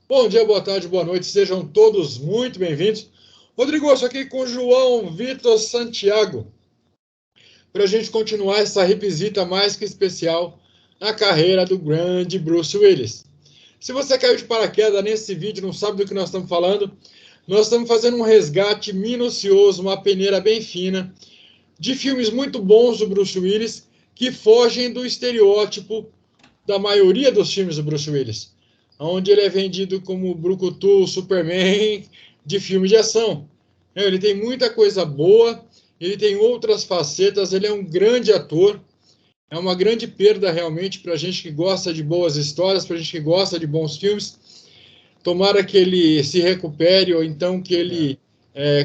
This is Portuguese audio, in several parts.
Bom dia, boa tarde, boa noite, sejam todos muito bem-vindos. Rodrigo, eu estou aqui com o João Vitor Santiago, para a gente continuar essa revisita mais que especial na carreira do grande Bruce Willis. Se você caiu de paraquedas nesse vídeo e não sabe do que nós estamos falando, nós estamos fazendo um resgate minucioso, uma peneira bem fina, de filmes muito bons do Bruce Willis, que fogem do estereótipo da maioria dos filmes do Bruce Willis, onde ele é vendido como brucutu, Superman de filme de ação. Ele tem muita coisa boa, ele tem outras facetas, ele é um grande ator, é uma grande perda realmente para a gente que gosta de boas histórias, para a gente que gosta de bons filmes. Tomara que ele se recupere, ou então que ele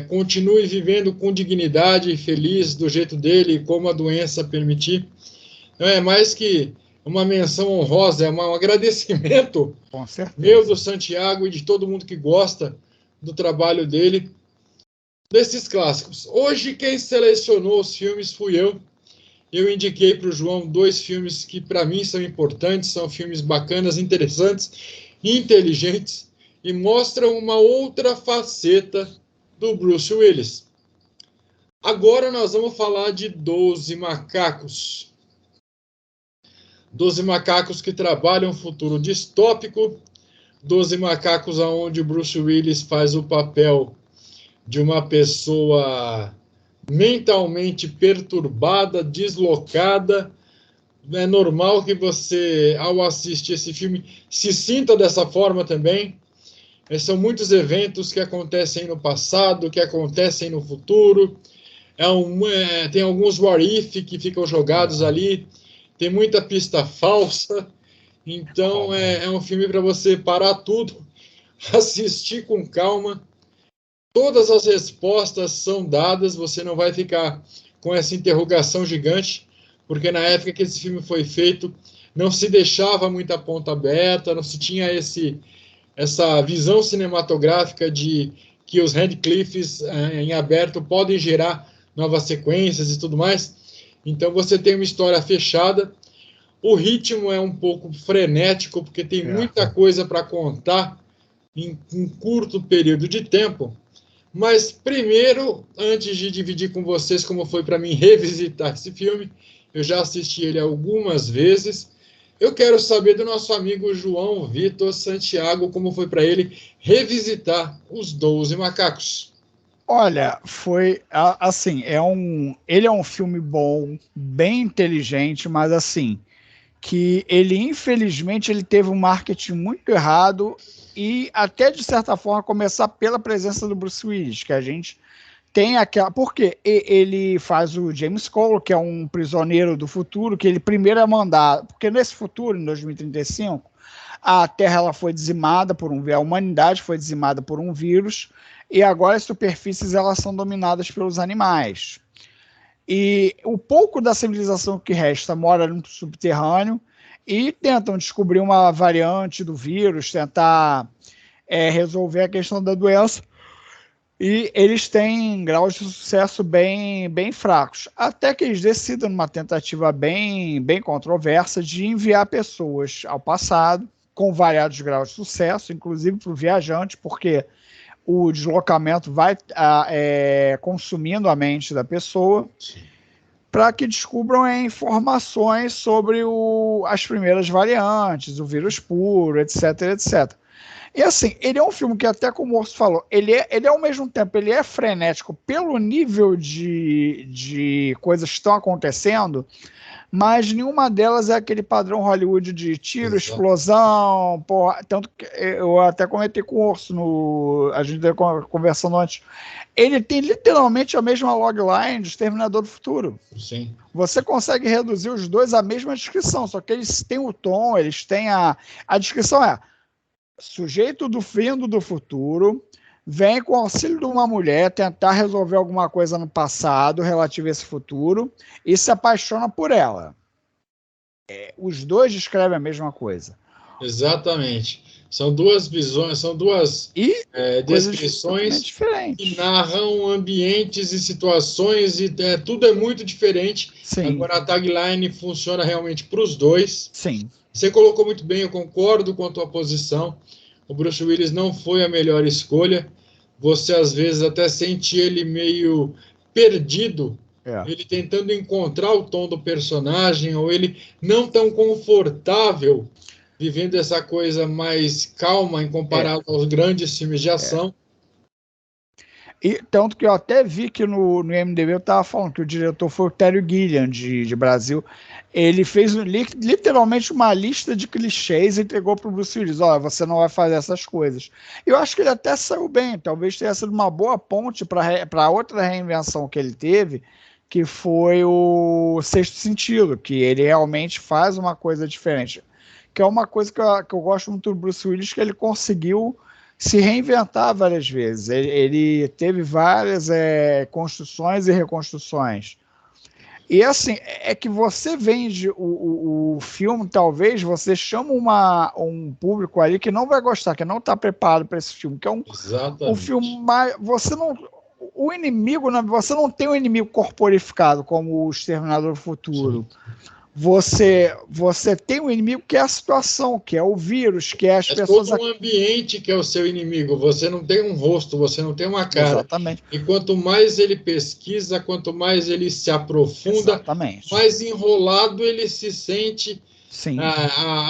continue vivendo com dignidade e feliz do jeito dele, como a doença permitir. Então, é mais que uma menção honrosa, é um agradecimento meu, do Santiago e de todo mundo que gosta do trabalho dele, desses clássicos. Hoje, quem selecionou os filmes fui eu. Eu indiquei para o João 2 filmes que, para mim, são importantes, são filmes bacanas, interessantes, inteligentes, e mostram uma outra faceta do Bruce Willis. Agora nós vamos falar de 12 Macacos. 12 Macacos que trabalham um futuro distópico, 12 Macacos onde o Bruce Willis faz o papel de uma pessoa mentalmente perturbada, deslocada. É normal que você, ao assistir esse filme, se sinta dessa forma também. São muitos eventos que acontecem no passado, que acontecem no futuro. Tem alguns what if que ficam jogados ali. Tem muita pista falsa. Então, é um filme para você parar tudo, assistir com calma. Todas as respostas são dadas, você não vai ficar com essa interrogação gigante, porque na época que esse filme foi feito, não se deixava muita ponta aberta, não se tinha essa visão cinematográfica de que os Radcliffes em aberto podem gerar novas sequências e tudo mais. Então você tem uma história fechada. O ritmo é um pouco frenético, porque tem muita coisa para contar em um curto período de tempo. Mas primeiro, antes de dividir com vocês como foi para mim revisitar esse filme, eu já assisti ele algumas vezes, eu quero saber do nosso amigo João Vitor Santiago como foi para ele revisitar os 12 Macacos. Olha, foi assim, ele é um filme bom, bem inteligente, mas assim, que ele infelizmente ele teve um marketing muito errado e até de certa forma começar pela presença do Bruce Willis, que a gente tem aquela, porque ele faz o James Cole, que é um prisioneiro do futuro, que ele primeiro é mandado, porque nesse futuro, em 2035, a Terra ela foi dizimada a humanidade foi dizimada por um vírus, e agora as superfícies elas são dominadas pelos animais. E o pouco da civilização que resta mora no subterrâneo e tentam descobrir uma variante do vírus, tentar resolver a questão da doença. E eles têm graus de sucesso bem fracos. Até que eles decidam, numa tentativa bem controversa, de enviar pessoas ao passado, com variados graus de sucesso, inclusive para o viajante, porque o deslocamento vai consumindo a mente da pessoa, para que descubram informações sobre as primeiras variantes, o vírus puro, etc, etc. E assim, ele é um filme que, até como o Orso falou, ele é ao mesmo tempo, ele é frenético pelo nível de coisas que estão acontecendo, mas nenhuma delas é aquele padrão Hollywood de tiro, explosão, porra, tanto que eu até comentei com o Orso, a gente conversando antes, ele tem literalmente a mesma logline de Exterminador do Futuro. Sim. Você consegue reduzir os dois à mesma descrição, só que eles têm o tom, eles têm a descrição sujeito vindo do futuro, vem com o auxílio de uma mulher tentar resolver alguma coisa no passado relativo a esse futuro e se apaixona por ela. Os dois descrevem a mesma coisa. Exatamente. São duas visões, são duas descrições que narram ambientes e situações, e tudo é muito diferente. Sim. Agora a tagline funciona realmente para os dois. Sim. Você colocou muito bem, eu concordo com a tua posição. o Bruce Willis não foi a melhor escolha. Você, às vezes, até sente ele meio perdido, ele tentando encontrar o tom do personagem, ou ele não tão confortável vivendo essa coisa mais calma em comparado aos grandes filmes de ação. E tanto que eu até vi que no IMDb eu estava falando que o diretor foi o Terry Gilliam, de Brasil. Ele fez literalmente uma lista de clichês e entregou para o Bruce Willis. Olha, você não vai fazer essas coisas. Eu acho que ele até saiu bem. Talvez tenha sido uma boa ponte para outra reinvenção que ele teve, que foi o Sexto Sentido, que ele realmente faz uma coisa diferente. Que é uma coisa que eu gosto muito do Bruce Willis, que ele conseguiu se reinventar várias vezes. Ele teve várias construções e reconstruções. E assim, é que você vende o filme, talvez você chama um público ali que não vai gostar, que não está preparado para esse filme, que é um filme mais... Você não... O inimigo, você não tem um inimigo corporificado como o Exterminador do Futuro. Sim. Você tem um inimigo que é a situação, que é o vírus, que é as pessoas... É todo um ambiente que é o seu inimigo. Você não tem um rosto, você não tem uma cara. Exatamente. E quanto mais ele pesquisa, quanto mais ele se aprofunda, exatamente, mais enrolado ele se sente. Sim.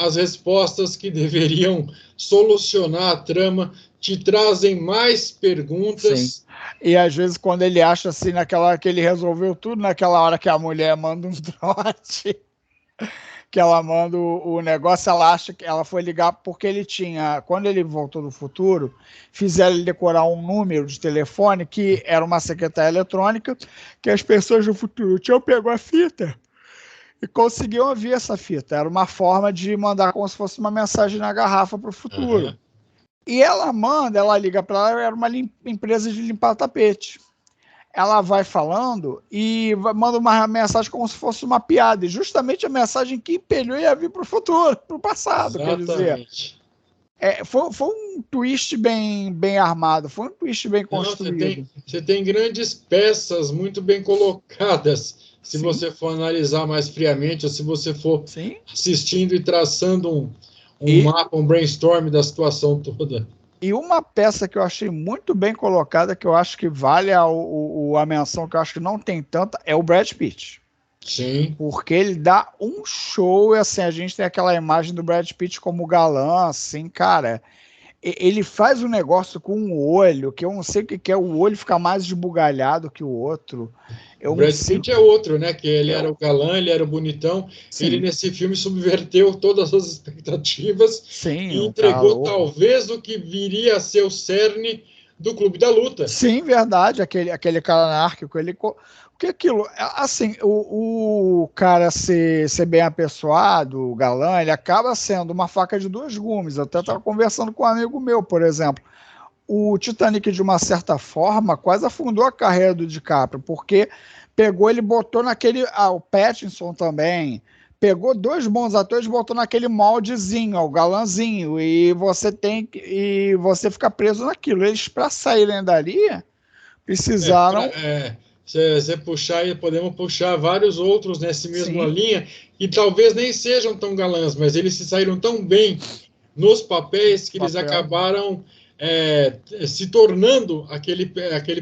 As respostas que deveriam solucionar a trama te trazem mais perguntas. Sim. E às vezes quando ele acha assim, naquela hora que ele resolveu tudo, naquela hora que a mulher manda um trote, que ela manda o negócio, ela acha que ela foi ligar porque ele tinha, quando ele voltou do futuro, fizeram ele decorar um número de telefone que era uma secretária eletrônica, que as pessoas do futuro tinham pego a fita e conseguiam ouvir essa fita. Era uma forma de mandar como se fosse uma mensagem na garrafa para o futuro. Uhum. E ela liga para ela, era uma empresa de limpar tapete. Ela vai falando e manda uma mensagem como se fosse uma piada. E justamente a mensagem que impeliu ia vir para o futuro, para o passado, exatamente. Quer dizer. Foi um twist bem armado, foi um twist bem construído. Você tem grandes peças muito bem colocadas, se Sim. você for analisar mais friamente, ou se você for Sim. assistindo e traçando um mapa, um brainstorm da situação toda. E uma peça que eu achei muito bem colocada, que eu acho que vale a menção, que eu acho que não tem tanta, é o Brad Pitt. Sim. Porque ele dá um show, e assim, a gente tem aquela imagem do Brad Pitt como galã, assim, cara. Ele faz um negócio com um olho, que eu não sei o que é, o olho fica mais esbugalhado que o outro. O Brad Pitt é outro, né? Que ele era o galã, ele era o bonitão. Sim. Ele, nesse filme, subverteu todas as expectativas. Sim, e entregou, talvez, o que viria a ser o cerne do Clube da Luta. Sim, verdade. Aquele cara anárquico. Porque aquilo, assim, o cara ser bem apessoado, o galã, ele acaba sendo uma faca de dois gumes. Eu até estava conversando com um amigo meu, por exemplo. O Titanic, de uma certa forma, quase afundou a carreira do DiCaprio, porque pegou, ele botou naquele... o Pattinson também. Pegou dois bons atores e botou naquele moldezinho, o galãzinho, e você fica preso naquilo. Eles, para saírem dali, precisaram... Você puxar, e podemos puxar vários outros nessa mesma linha, e talvez nem sejam tão galãs, mas eles se saíram tão bem nos papéis que eles acabaram... se tornando aquele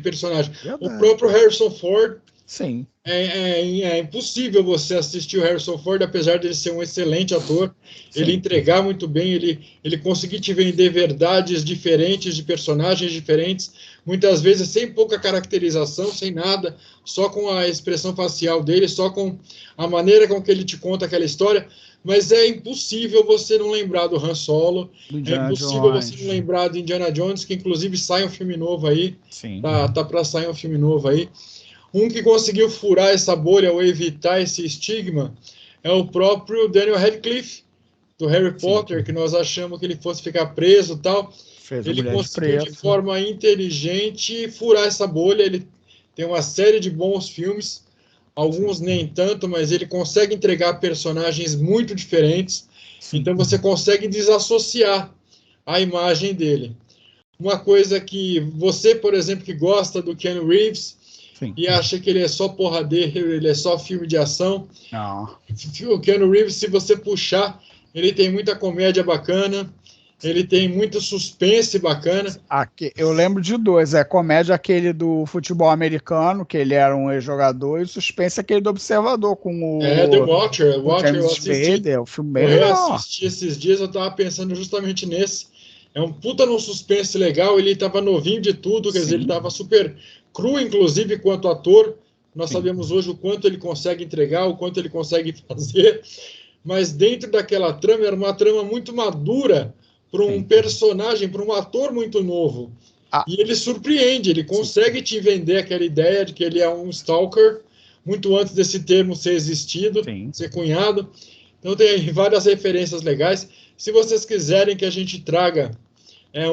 personagem. Verdade. O próprio Harrison Ford. Sim. É impossível você assistir o Harrison Ford, apesar de ele ser um excelente ator, Sim. ele entregar muito bem, ele conseguir te vender verdades diferentes de personagens diferentes, muitas vezes sem pouca caracterização, sem nada, só com a expressão facial dele, só com a maneira com que ele te conta aquela história. Mas é impossível você não lembrar do Han Solo, é impossível você não lembrar do Indiana Jones, que inclusive sai um filme novo aí, Sim. tá para sair um filme novo aí. Um que conseguiu furar essa bolha ou evitar esse estigma é o próprio Daniel Radcliffe, do Harry Potter, que nós achamos que ele fosse ficar preso e tal. Ele conseguiu de forma inteligente furar essa bolha, ele tem uma série de bons filmes, alguns nem tanto, mas ele consegue entregar personagens muito diferentes, então você consegue desassociar a imagem dele. Uma coisa que você, por exemplo, que gosta do Keanu Reeves e acha que ele é só porradeiro, ele é só filme de ação, não. O Keanu Reeves, se você puxar, ele tem muita comédia bacana, Ele tem muito suspense bacana. Aqui, eu lembro de dois. Comédia aquele do futebol americano, que ele era um ex-jogador, e suspense aquele do Observador, com The o, Watcher. com o Watcher James eu assisti. Spader. O filme bem Eu legal. reassisti esses dias, eu tava pensando justamente nesse. É um puta num suspense legal, ele tava novinho de tudo, quer dizer, ele tava super cru, inclusive, quanto ator. Nós sabemos hoje o quanto ele consegue entregar, o quanto ele consegue fazer. Mas dentro daquela trama, era uma trama muito madura para um personagem, para um ator muito novo. E ele surpreende, ele consegue te vender aquela ideia de que ele é um stalker, muito antes desse termo ser existido, ser cunhado. Então tem várias referências legais. Se vocês quiserem que a gente traga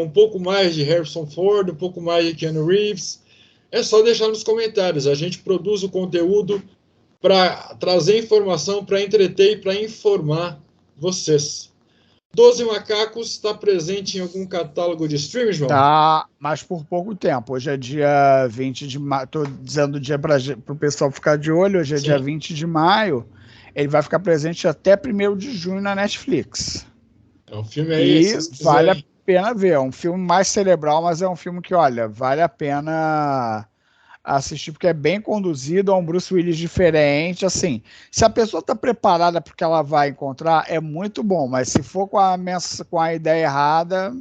um pouco mais de Harrison Ford, um pouco mais de Keanu Reeves, é só deixar nos comentários. A gente produz o conteúdo para trazer informação, para entreter e para informar vocês. 12 Macacos está presente em algum catálogo de streaming, João? Tá, mas por pouco tempo. Hoje é dia 20 de maio. Estou dizendo o dia para o pessoal ficar de olho. Hoje é dia 20 de maio. Ele vai ficar presente até 1º de junho na Netflix. É um filme aí. E vale a pena ver. É um filme mais cerebral, mas é um filme que, olha, vale a pena assistir, porque é bem conduzido, é um Bruce Willis diferente, assim, se a pessoa está preparada porque ela vai encontrar, é muito bom, mas se for com a ideia errada...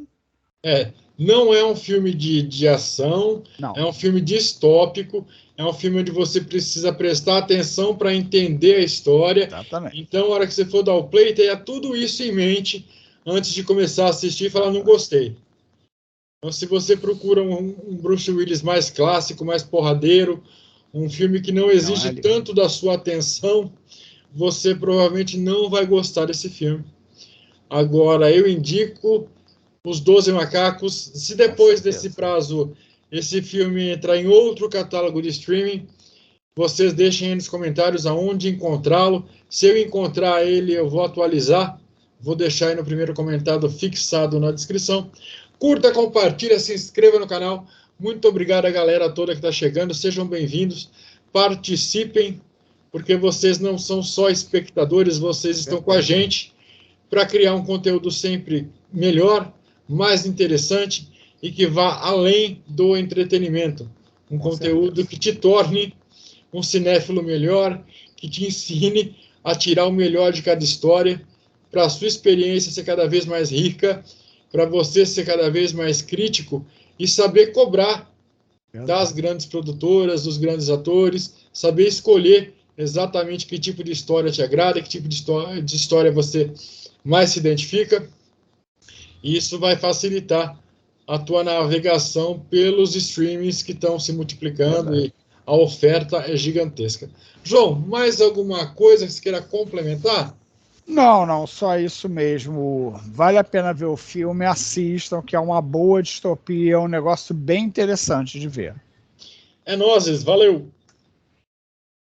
Não é um filme de ação, não. É um filme distópico, é um filme onde você precisa prestar atenção para entender a história. Exatamente. Então, na hora que você for dar o play, tenha tudo isso em mente antes de começar a assistir e falar, não gostei. Então, se você procura um Bruce Willis mais clássico, mais porradeiro, um filme que não exige tanto da sua atenção, você provavelmente não vai gostar desse filme. Agora, eu indico Os 12 Macacos. Se depois desse prazo esse filme entrar em outro catálogo de streaming, vocês deixem aí nos comentários aonde encontrá-lo. Se eu encontrar ele, eu vou atualizar. Vou deixar aí no primeiro comentário fixado na descrição. Curta, compartilha, se inscreva no canal. Muito obrigado a galera toda que está chegando. Sejam bem-vindos. Participem, porque vocês não são só espectadores, vocês estão com a gente para criar um conteúdo sempre melhor, mais interessante e que vá além do entretenimento. Um conteúdo que te torne um cinéfilo melhor, que te ensine a tirar o melhor de cada história, para a sua experiência ser cada vez mais rica, para você ser cada vez mais crítico e saber cobrar das grandes produtoras, dos grandes atores, saber escolher exatamente que tipo de história te agrada, que tipo de história você mais se identifica. E isso vai facilitar a tua navegação pelos streamings que estão se multiplicando e a oferta é gigantesca. João, mais alguma coisa que você queira complementar? Não, só isso mesmo. Vale a pena ver o filme, assistam, que é uma boa distopia, é um negócio bem interessante de ver. É nóis, valeu!